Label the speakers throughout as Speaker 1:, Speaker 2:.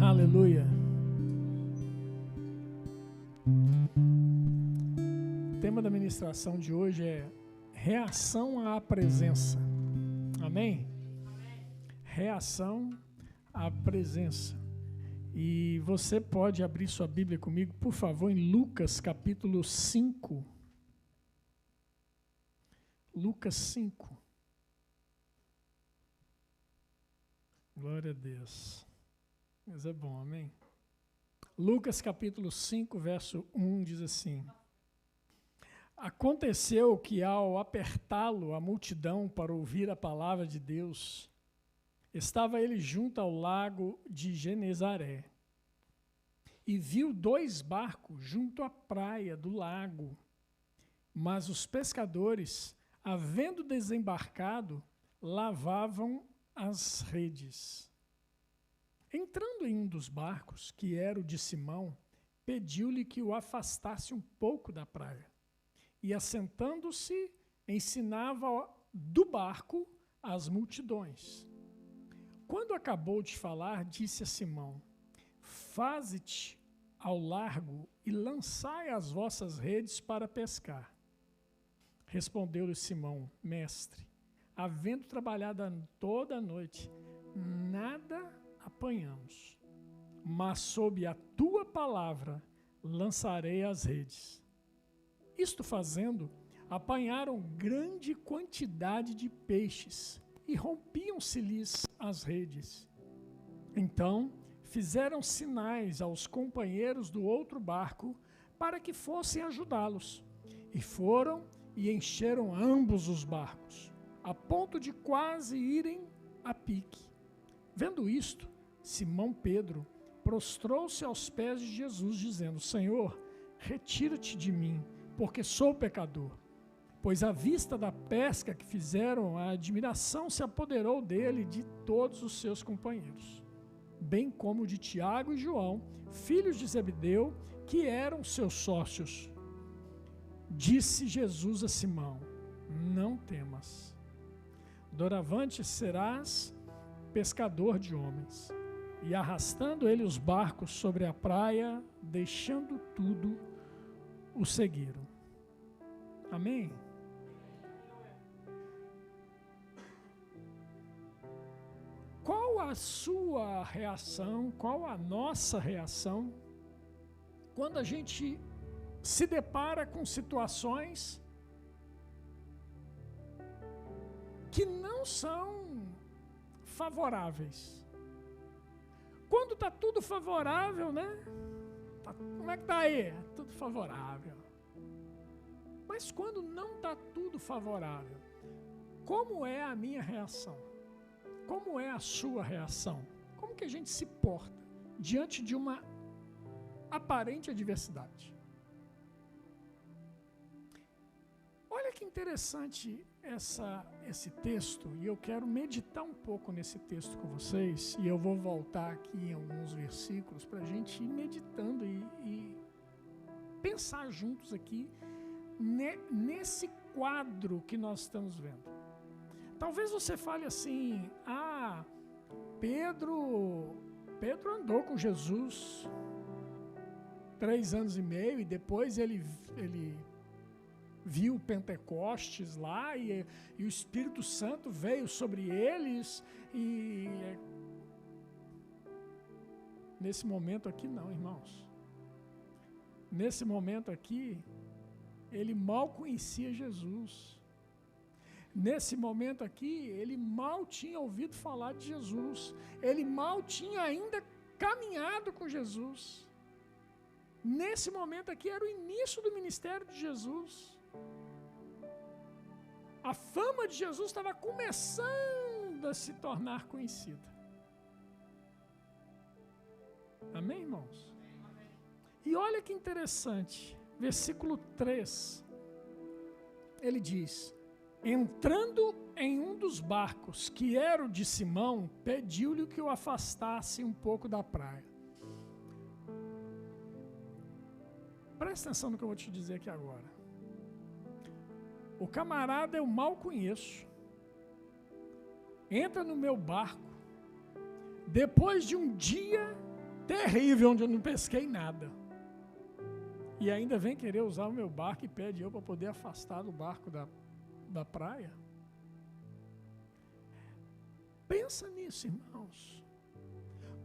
Speaker 1: Aleluia. O tema da ministração de hoje é reação à presença. Amém? Reação à presença. E você pode abrir sua Bíblia comigo, por favor, em Lucas capítulo 5. Lucas 5. Glória a Deus. Mas é bom, amém? Lucas capítulo 5, verso 1 diz assim: Aconteceu que ao apertá-lo a multidão para ouvir a palavra de Deus, estava ele junto ao lago de Genezaré, e viu 2 barcos junto à praia do lago. Mas os pescadores, havendo desembarcado, lavavam as redes. Entrando em um dos barcos, que era o de Simão, pediu-lhe que o afastasse um pouco da praia. E, assentando-se, ensinava do barco as multidões. Quando acabou de falar, disse a Simão: Faze-te ao largo e lançai as vossas redes para pescar. Respondeu-lhe Simão: Mestre, havendo trabalhado toda a noite, nada apanhamos, mas sob a tua palavra lançarei as redes. Isto fazendo, apanharam grande quantidade de peixes e rompiam-se-lhes as redes. Então fizeram sinais aos companheiros do outro barco para que fossem ajudá-los. E foram e encheram ambos os barcos, a ponto de quase irem a pique. Vendo isto, Simão Pedro prostrou-se aos pés de Jesus, dizendo: Senhor, retira-te de mim, porque sou pecador. Pois à vista da pesca que fizeram, a admiração se apoderou dele e de todos os seus companheiros, bem como de Tiago e João, filhos de Zebedeu, que eram seus sócios. Disse Jesus a Simão: Não temas, doravante serás pescador de homens. E arrastando ele os barcos sobre a praia, deixando tudo, o seguiram. Amém? Qual a sua reação, qual a nossa reação, quando a gente se depara com situações que não são favoráveis? Quando está tudo favorável, né? Como é que está aí? Tudo favorável. Mas quando não está tudo favorável, como é a minha reação? Como é a sua reação? Como que a gente se porta diante de uma aparente adversidade? Olha que interessante esse texto, e eu quero meditar um pouco nesse texto com vocês, e eu vou voltar aqui em alguns versículos para a gente ir meditando e pensar juntos aqui nesse quadro que nós estamos vendo. Talvez você fale assim: Pedro andou com Jesus 3 anos e meio, e depois ele viu Pentecostes lá, e o Espírito Santo veio sobre eles, e nesse momento aqui não, irmãos. Nesse momento aqui, ele mal conhecia Jesus. Nesse momento aqui, ele mal tinha ouvido falar de Jesus. Ele mal tinha ainda caminhado com Jesus. Nesse momento aqui era o início do ministério de Jesus. A fama de Jesus estava começando a se tornar conhecida. Amém, irmãos? E olha que interessante, versículo 3, ele diz: entrando em um dos barcos, que era o de Simão, pediu-lhe que o afastasse um pouco da praia. Presta atenção no que eu vou te dizer aqui agora. O camarada eu mal conheço, entra no meu barco, depois de um dia terrível, onde eu não pesquei nada, e ainda vem querer usar o meu barco e pede eu para poder afastar do barco da praia. Pensa nisso, irmãos.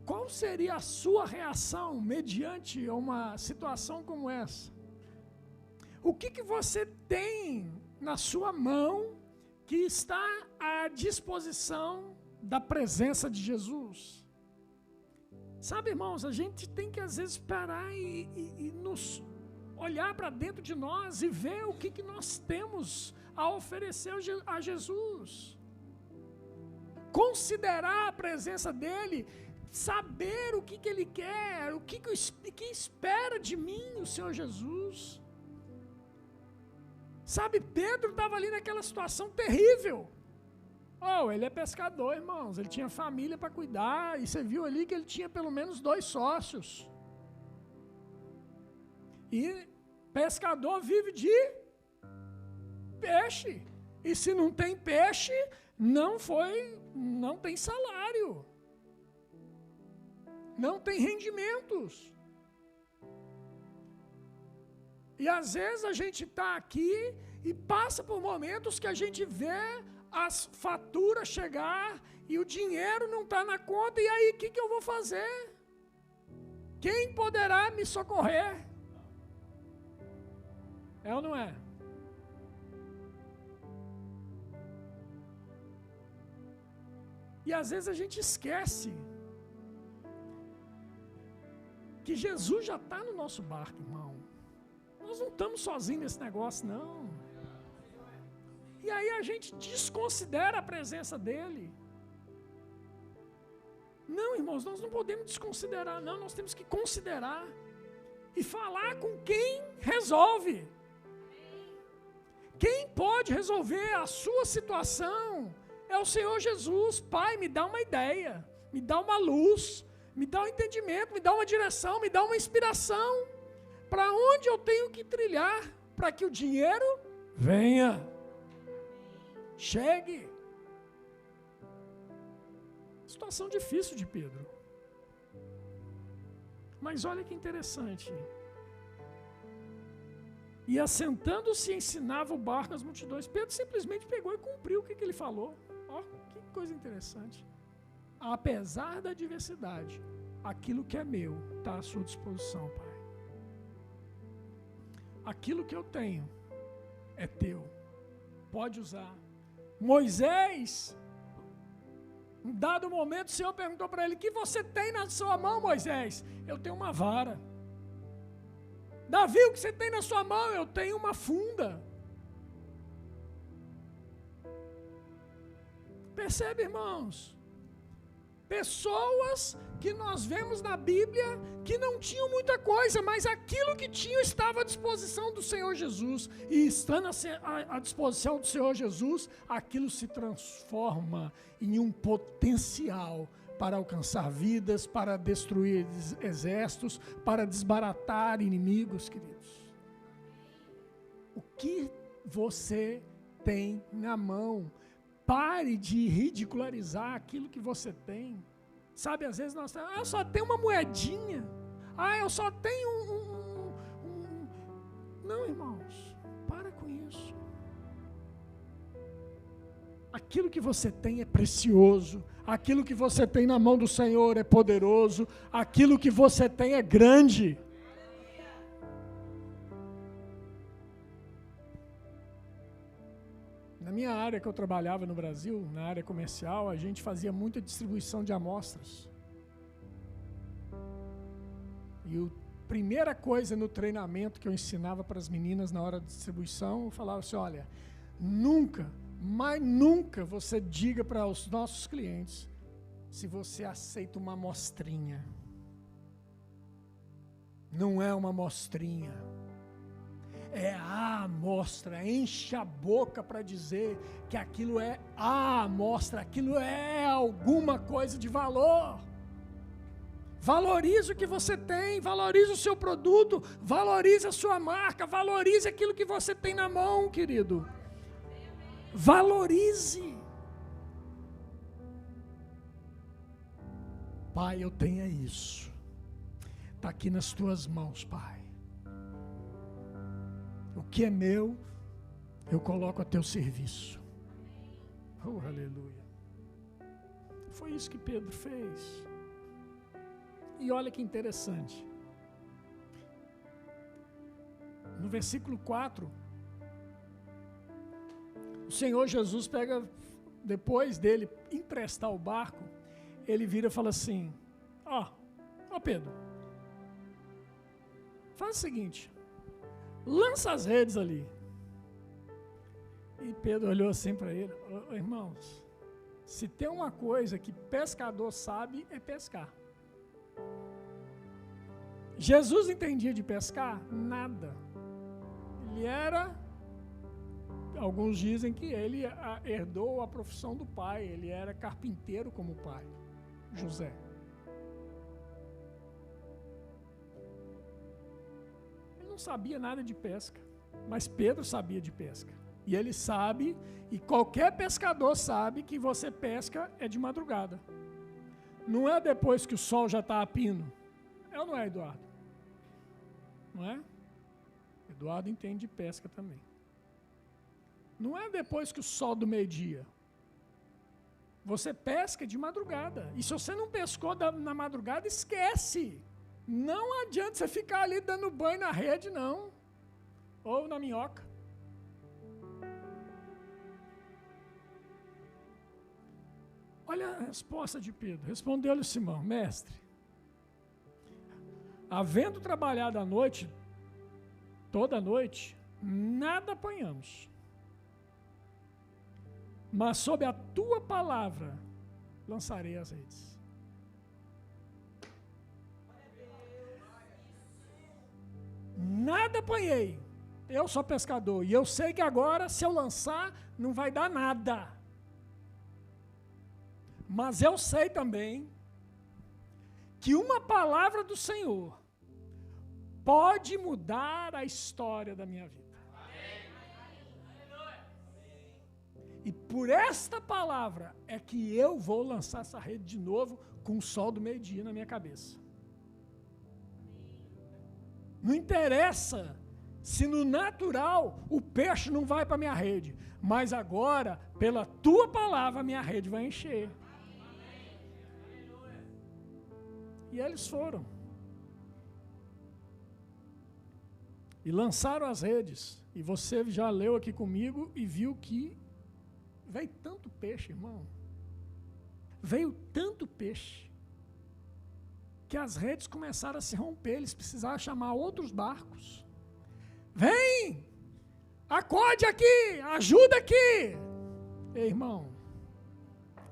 Speaker 1: Qual seria a sua reação mediante uma situação como essa? O que você tem na sua mão que está à disposição da presença de Jesus? Sabe, irmãos, a gente tem que às vezes parar e nos olhar para dentro de nós e ver o que nós temos a oferecer a Jesus. Considerar a presença dele, saber o que ele quer, o que espera de mim o Senhor Jesus. Sabe, Pedro estava ali naquela situação terrível. Ele é pescador, irmãos, ele tinha família para cuidar, e você viu ali que ele tinha pelo menos 2 sócios. E pescador vive de peixe, e se não tem peixe, não tem salário, não tem rendimentos. E às vezes a gente está aqui e passa por momentos que a gente vê as faturas chegar e o dinheiro não está na conta, e aí o que eu vou fazer? Quem poderá me socorrer? É ou não é? E às vezes a gente esquece que Jesus já está no nosso barco, irmão. Nós não estamos sozinhos nesse negócio, não. E aí a gente desconsidera a presença dele. Não, irmãos, nós não podemos desconsiderar, não. Nós temos que considerar e falar com quem resolve. Quem pode resolver a sua situação é o Senhor Jesus. Pai, me dá uma ideia, me dá uma luz, me dá um entendimento, me dá uma direção, me dá uma inspiração. Para onde eu tenho que trilhar para que o dinheiro venha, chegue. Situação difícil de Pedro. Mas olha que interessante. E assentando-se ensinava o barco às multidões. Pedro simplesmente pegou e cumpriu o que ele falou. Que coisa interessante. Apesar da adversidade, aquilo que é meu está à sua disposição, Pai. Aquilo que eu tenho é teu. Pode usar. Moisés, em dado momento, o Senhor perguntou para ele: o que você tem na sua mão, Moisés? Eu tenho uma vara. Davi, o que você tem na sua mão? Eu tenho uma funda. Percebe, irmãos? Pessoas que nós vemos na Bíblia que não tinham muita coisa, mas aquilo que tinham estava à disposição do Senhor Jesus. E estando à disposição do Senhor Jesus, aquilo se transforma em um potencial para alcançar vidas, para destruir exércitos, para desbaratar inimigos, queridos. O que você tem na mão? Pare de ridicularizar aquilo que você tem. Sabe, às vezes nós eu só tenho uma moedinha. Eu só tenho Não, irmãos, para com isso. Aquilo que você tem é precioso. Aquilo que você tem na mão do Senhor é poderoso. Aquilo que você tem é grande. Na minha área que eu trabalhava no Brasil, na área comercial, a gente fazia muita distribuição de amostras. E a primeira coisa no treinamento que eu ensinava para as meninas na hora da distribuição, eu falava assim: olha, nunca, mas nunca você diga para os nossos clientes se você aceita uma amostrinha. Não é uma amostrinha. É a amostra, enche a boca para dizer que aquilo é a amostra, aquilo é alguma coisa de valor. Valorize o que você tem, valorize o seu produto, valorize a sua marca, valorize aquilo que você tem na mão, querido. Valorize. Pai, eu tenho isso. Está aqui nas tuas mãos, Pai. O que é meu, eu coloco a teu serviço. Oh, aleluia. Foi isso que Pedro fez. E olha que interessante. No versículo 4, o Senhor Jesus pega, depois dele emprestar o barco, ele vira e fala assim, ó Pedro, faz o seguinte, lança as redes ali. E Pedro olhou assim para ele, irmãos, se tem uma coisa que pescador sabe, é pescar. Jesus entendia de pescar? Nada. Ele era, alguns dizem que ele herdou a profissão do pai, ele era carpinteiro como o pai, José. Ele não sabia nada de pesca, mas Pedro sabia de pesca. E ele sabe, e qualquer pescador sabe que você pesca é de madrugada. Não é depois que o sol já está a pino. É ou não é, Eduardo? Não é? Eduardo entende de pesca também. Não é depois que o sol do meio-dia. Você pesca de madrugada. E se você não pescou na madrugada, esquece. Não adianta você ficar ali dando banho na rede, não. Ou na minhoca. Olha a resposta de Pedro. Respondeu-lhe Simão, mestre, havendo trabalhado à noite, toda a noite, nada apanhamos. Mas sob a tua palavra lançarei as redes. Nada apanhei. Eu sou pescador e eu sei que agora, se eu lançar, não vai dar nada. Mas eu sei também que uma palavra do Senhor pode mudar a história da minha vida. E por esta palavra é que eu vou lançar essa rede de novo com o sol do meio-dia na minha cabeça. Não interessa se no natural o peixe não vai para a minha rede, mas agora, pela tua palavra, a minha rede vai encher. E eles foram. E lançaram as redes. E você já leu aqui comigo e viu que veio tanto peixe, irmão. Veio tanto peixe. Que as redes começaram a se romper. Eles precisaram chamar outros barcos. Vem! Acorde aqui! Ajuda aqui! Ei, irmão.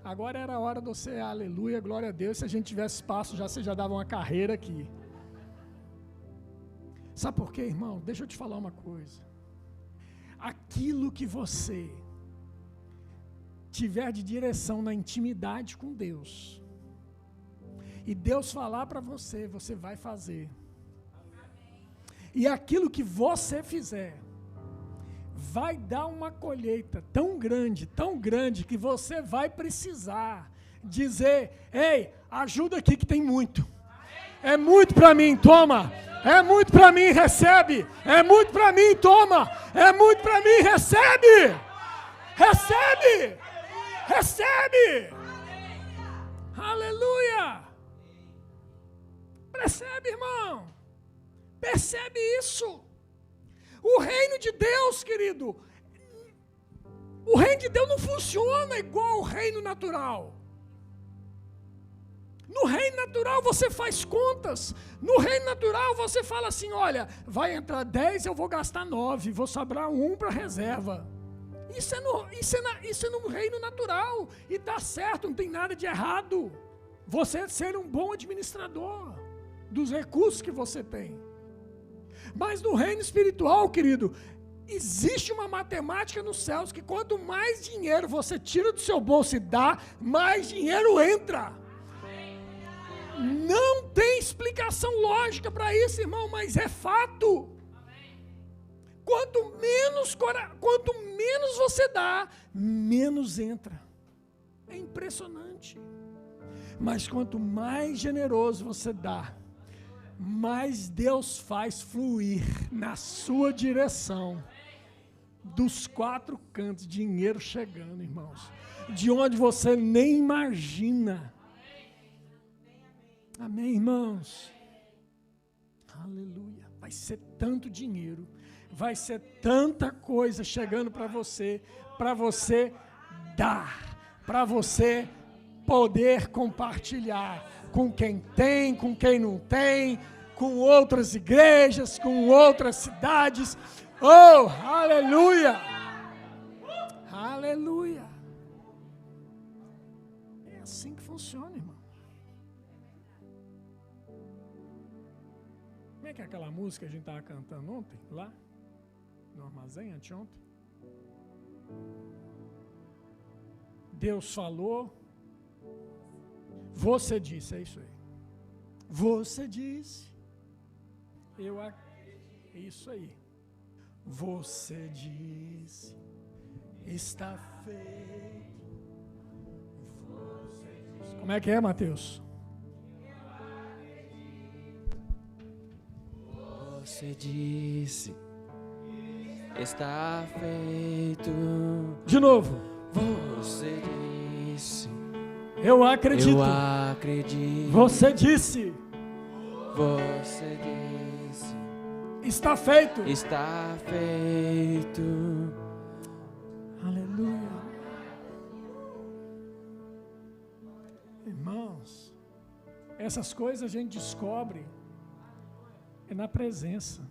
Speaker 1: Agora era a hora de você, aleluia, glória a Deus. Se a gente tivesse espaço, você já dava uma carreira aqui. Sabe por quê, irmão? Deixa eu te falar uma coisa. Aquilo que você tiver de direção na intimidade com Deus, e Deus falar para você, você vai fazer. E aquilo que você fizer, vai dar uma colheita tão grande, que você vai precisar dizer, ei, ajuda aqui que tem muito. É muito para mim, toma. É muito para mim, recebe. É muito para mim, toma. É muito para mim, recebe. Recebe. Recebe. Aleluia. Percebe, irmão? Percebe isso? O reino de Deus, querido, o reino de Deus não funciona igual o reino natural. No reino natural você faz contas. No reino natural você fala assim, olha, vai entrar 10, eu vou gastar 9, vou sobrar 1 para reserva. Isso é no reino natural. E está certo, não tem nada de errado. Você ser um bom administrador dos recursos que você tem. Mas no reino espiritual, querido, existe uma matemática nos céus que quanto mais dinheiro você tira do seu bolso e dá, mais dinheiro entra. Não tem explicação lógica para isso, irmão, mas é fato. Quanto menos você dá, menos entra. É impressionante. Mas quanto mais generoso você dá, mais Deus faz fluir na sua direção. Dos 4 cantos, dinheiro chegando, irmãos. De onde você nem imagina. Amém, irmãos? Aleluia. Vai ser tanto dinheiro. Vai ser tanta coisa chegando para você dar. Para você poder compartilhar com quem tem, com quem não tem, com outras igrejas, com outras cidades. Oh, aleluia! Aleluia! É assim que funciona, irmão. Como é que é aquela música que a gente estava cantando ontem, lá no armazém, anteontem? Deus falou, você disse, é isso aí. Você disse, isso aí. Você disse, está feito. Você disse. Como é que é, Mateus?
Speaker 2: Você disse, está feito.
Speaker 1: De novo.
Speaker 2: Você disse,
Speaker 1: eu acredito.
Speaker 2: Eu acredito.
Speaker 1: Você disse.
Speaker 2: Você disse.
Speaker 1: Está feito.
Speaker 2: Está feito.
Speaker 1: Aleluia. Irmãos, essas coisas a gente descobre na presença.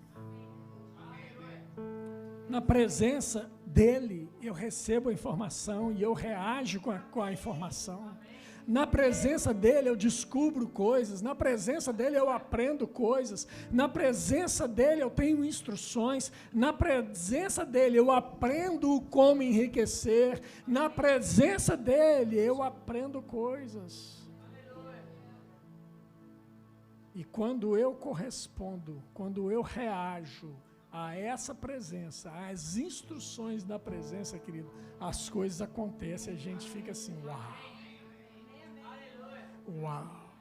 Speaker 1: Na presença dele, eu recebo a informação e eu reajo com a informação. Na presença dele eu descubro coisas, na presença dele eu aprendo coisas, na presença dele eu tenho instruções, na presença dele eu aprendo como enriquecer, na presença dele eu aprendo coisas. E quando eu correspondo, quando eu reajo a essa presença, às instruções da presença, querido, as coisas acontecem e a gente fica assim, uau. Uau!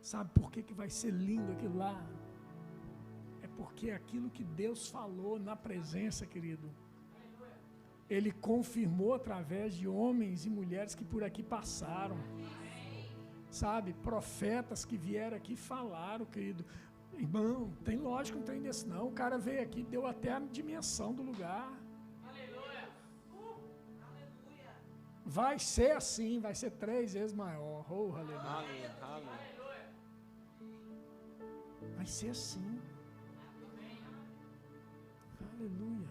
Speaker 1: Sabe por que vai ser lindo aquilo lá? É porque aquilo que Deus falou na presença, querido, Ele confirmou através de homens e mulheres que por aqui passaram. Sabe? Profetas que vieram aqui e falaram, querido. Irmão, tem lógico, não tem desse não. O cara veio aqui, deu até a dimensão do lugar. Vai ser assim, vai ser 3 vezes maior. Oh, aleluia. Vai ser assim. Aleluia.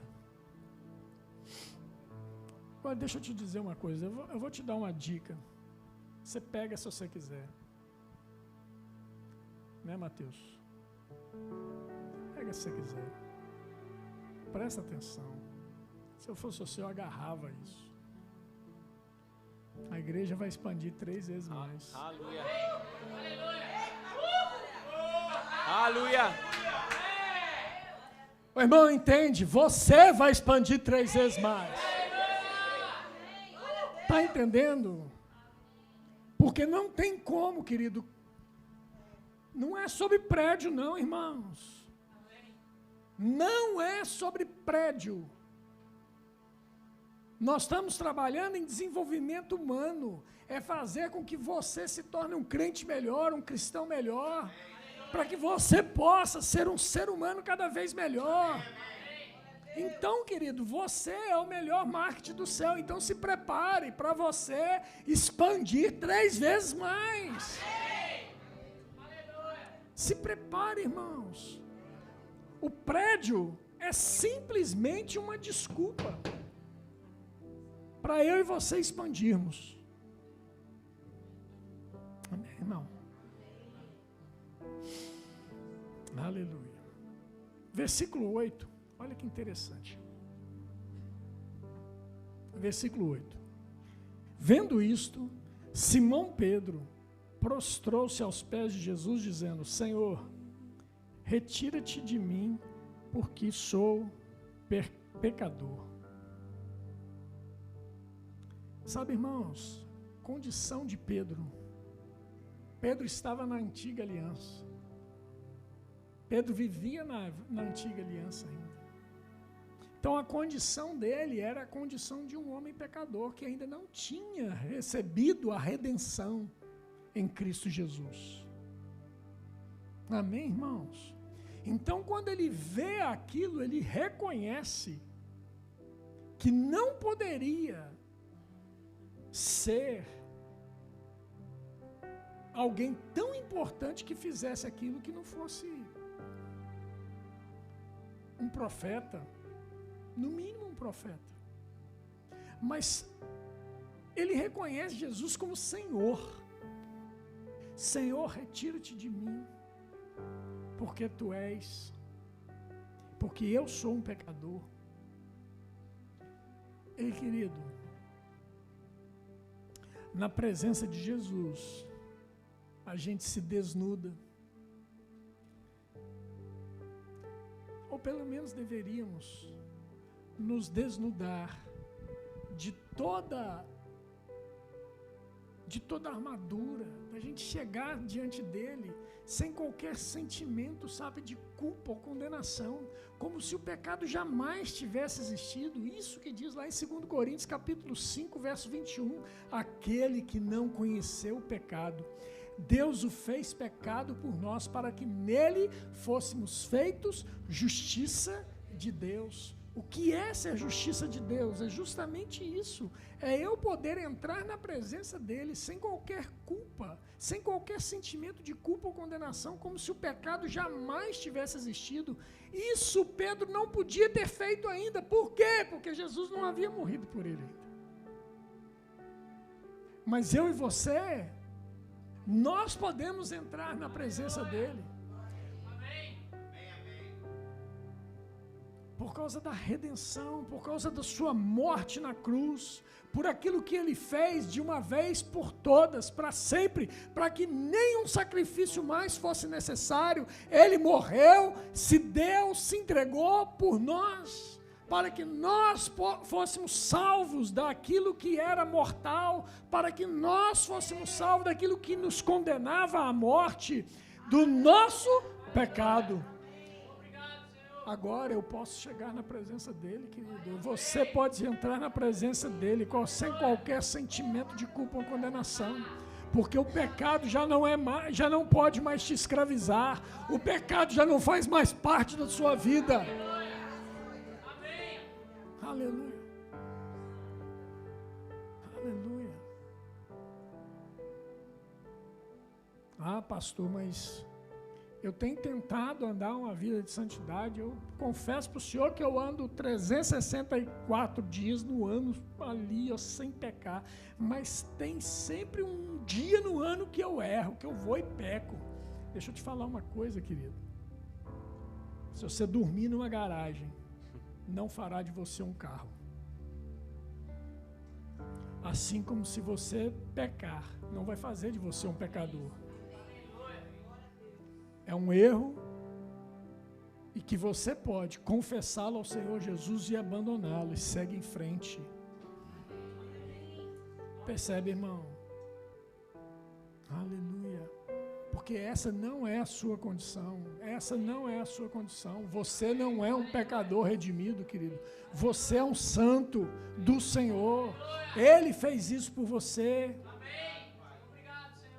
Speaker 1: Agora, deixa eu te dizer uma coisa. Eu vou te dar uma dica. Você pega se você quiser. Né, Mateus? Pega se você quiser. Presta atenção. Se eu fosse você, eu agarrava isso. A igreja vai expandir 3 vezes mais.
Speaker 2: Aleluia. Aleluia.
Speaker 1: O irmão entende? Você vai expandir 3 vezes mais. Está entendendo? Porque não tem como, querido. Não é sobre prédio, não, irmãos. Não é sobre prédio. Nós estamos trabalhando em desenvolvimento humano. É fazer com que você se torne um crente melhor, um cristão melhor. Para que você possa ser um ser humano cada vez melhor. Então, querido, você é o melhor marketing do céu. Então se prepare para você expandir 3 vezes mais. Se prepare, irmãos. O prédio é simplesmente uma desculpa para eu e você expandirmos. Amém, irmão? Aleluia. Versículo 8. Olha que interessante. Versículo 8. Vendo isto, Simão Pedro prostrou-se aos pés de Jesus, dizendo: Senhor, retira-te de mim, porque sou pecador. Sabe, irmãos, condição de Pedro. Pedro estava na antiga aliança. Pedro vivia na antiga aliança ainda. Então a condição dele era a condição de um homem pecador que ainda não tinha recebido a redenção em Cristo Jesus. Amém, irmãos? Então quando ele vê aquilo, ele reconhece que não poderia ser alguém tão importante que fizesse aquilo que não fosse um profeta, no mínimo um profeta. Mas ele reconhece Jesus como Senhor. Senhor, retira-te de mim, porque tu és, porque eu sou um pecador. Ei, querido, na presença de Jesus, a gente se desnuda, ou pelo menos deveríamos nos desnudar de toda a armadura, da gente chegar diante dele sem qualquer sentimento, sabe, de culpa ou condenação, como se o pecado jamais tivesse existido. Isso que diz lá em 2 Coríntios capítulo 5, verso 21, aquele que não conheceu o pecado, Deus o fez pecado por nós, para que nele fôssemos feitos justiça de Deus. O que é ser justiça de Deus? É justamente isso. É eu poder entrar na presença dele sem qualquer culpa, sem qualquer sentimento de culpa ou condenação, como se o pecado jamais tivesse existido. Isso Pedro não podia ter feito ainda. Por quê? Porque Jesus não havia morrido por ele ainda. Mas eu e você, nós podemos entrar na presença dele. Por causa da redenção, por causa da sua morte na cruz, por aquilo que ele fez de uma vez por todas, para sempre, para que nenhum sacrifício mais fosse necessário. Ele morreu, se deu, se entregou por nós, para que nós fôssemos salvos daquilo que era mortal, para que nós fôssemos salvos daquilo que nos condenava à morte, do nosso pecado. Agora eu posso chegar na presença dele, querido. Você pode entrar na presença dele sem qualquer sentimento de culpa ou condenação. Porque o pecado já não pode mais te escravizar. O pecado já não faz mais parte da sua vida. Aleluia. Aleluia. Ah, pastor, mas eu tenho tentado andar uma vida de santidade. Eu confesso para o senhor que eu ando 364 dias no ano ali, sem pecar. Mas tem sempre um dia no ano que eu erro, que eu vou e peco. Deixa eu te falar uma coisa, querido. Se você dormir numa garagem, não fará de você um carro. Assim como se você pecar, não vai fazer de você um pecador. É um erro e que você pode confessá-lo ao Senhor Jesus e abandoná-lo, e segue em frente. Percebe, irmão? Aleluia. Porque essa não é a sua condição. Essa não é a sua condição. Você não é um pecador redimido, querido. Você é um santo do Senhor. Ele fez isso por você.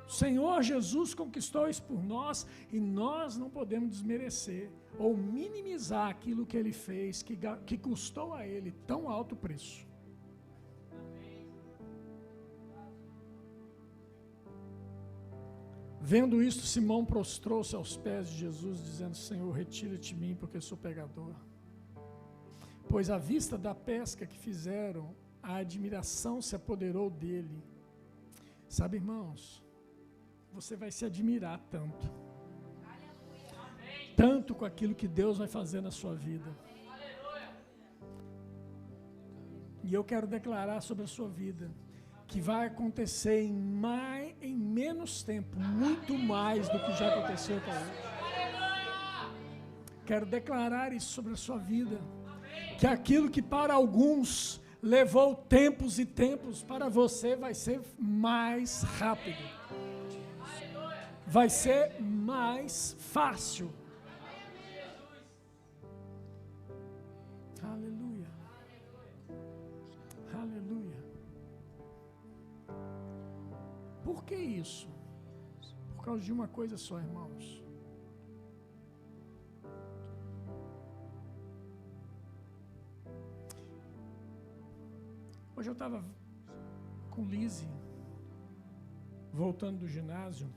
Speaker 1: O Senhor Jesus conquistou isso por nós, e nós não podemos desmerecer ou minimizar aquilo que Ele fez, que custou a Ele tão alto preço. Vendo isto, Simão prostrou-se aos pés de Jesus, dizendo: Senhor, retira-te de mim, porque sou pecador. Pois à vista da pesca que fizeram, a admiração se apoderou dele. Sabe, irmãos, você vai se admirar tanto com aquilo que Deus vai fazer na sua vida. E eu quero declarar sobre a sua vida que vai acontecer em menos tempo, muito mais do que já aconteceu até hoje. Quero declarar isso sobre a sua vida, que aquilo que para alguns levou tempos e tempos, para você vai ser mais rápido. Vai ser mais fácil. Aleluia. Aleluia. Por que isso? Por causa de uma coisa só, irmãos. Hoje eu estava com Lise, voltando do ginásio,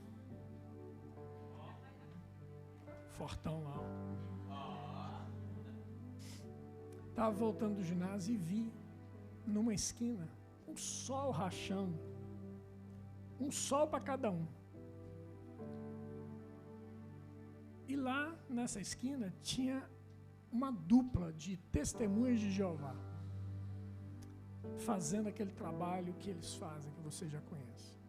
Speaker 1: fortão lá. Estava voltando do ginásio e vi, numa esquina, um sol rachando. Um sol para cada um. E lá, nessa esquina, tinha uma dupla de testemunhas de Jeová, fazendo aquele trabalho que eles fazem, que você já conhece.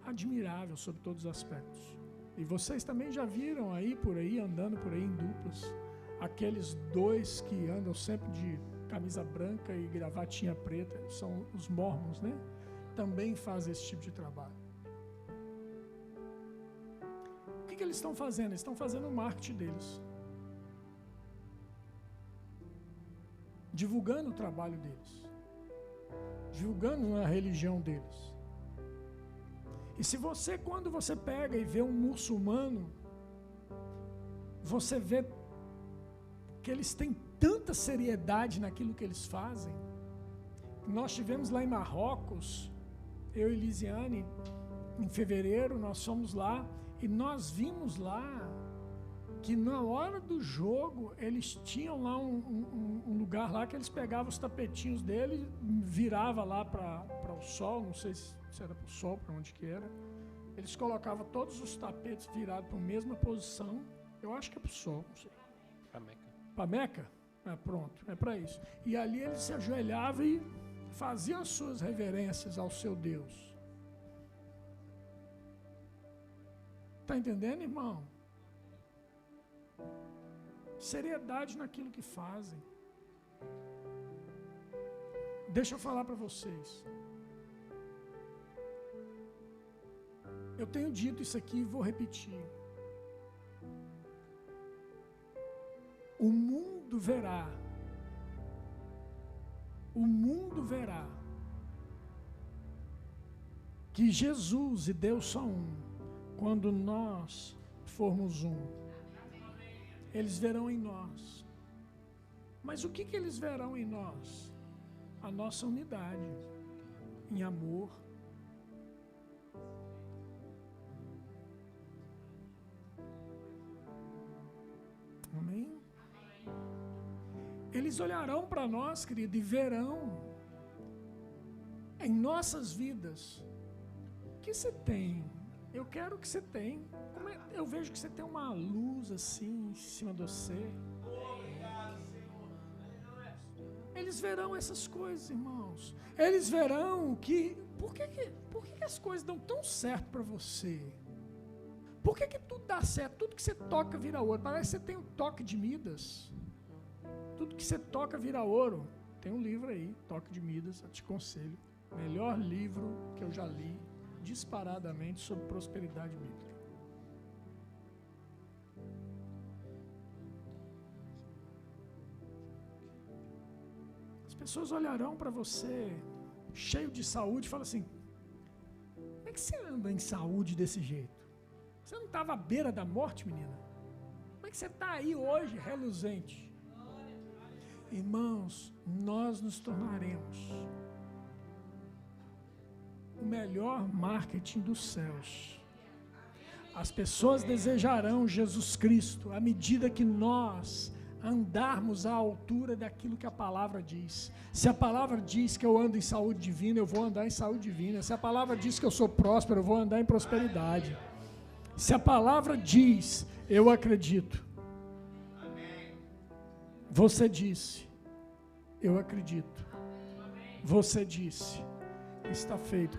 Speaker 1: Admirável sob todos os aspectos. E vocês também já viram aí, por aí, andando por aí em duplas, aqueles dois que andam sempre de camisa branca e gravatinha preta, são os mormons, né? Também fazem esse tipo de trabalho. O que eles estão fazendo? Eles estão fazendo o marketing deles. Divulgando o trabalho deles. Divulgando a religião deles. E se você, quando você pega e vê um muçulmano, você vê que eles têm tanta seriedade naquilo que eles fazem. Nós tivemos lá em Marrocos, eu e Lisiane, em fevereiro, nós fomos lá e nós vimos lá que na hora do jogo eles tinham lá um lugar lá que eles pegavam os tapetinhos dele, virava lá para o sol, não sei se era para o sol, para onde que era. Eles colocavam todos os tapetes virados para a mesma posição. Eu acho que é para o sol, não sei. Para Meca? Pronto, é para isso. E ali ele se ajoelhava e fazia as suas reverências ao seu Deus. Está entendendo, irmão? Seriedade naquilo que fazem. Deixa eu falar para vocês. Eu tenho dito isso aqui e vou repetir. O mundo verá que Jesus e Deus são um, quando nós formos um. Eles verão em nós. Mas o que eles verão em nós? A nossa unidade, em amor. Amém? Eles olharão para nós, querido, e verão em nossas vidas o que você tem. Eu quero que você tenha. Eu vejo que você tem uma luz assim em cima de você. Eles verão essas coisas, irmãos. Eles verão que... Por que as coisas dão tão certo para você? Por que tudo dá certo? Tudo que você toca vira ouro. Parece que você tem um toque de Midas. Tudo que você toca vira ouro. Tem um livro aí, Toque de Midas, eu te aconselho. Melhor livro que eu já li, disparadamente, sobre prosperidade bíblica. As pessoas olharão para você, cheio de saúde, e falam assim: como é que você anda em saúde desse jeito? Você não estava à beira da morte, menina? Como é que você está aí hoje, reluzente? Irmãos, nós nos tornaremos o melhor marketing dos céus. As pessoas desejarão Jesus Cristo à medida que nós andarmos à altura daquilo que a palavra diz. Se a palavra diz que eu ando em saúde divina, eu vou andar em saúde divina. Se a palavra diz que eu sou próspero, eu vou andar em prosperidade. Se a palavra diz, eu acredito. Você disse, eu acredito. Você disse, está feito.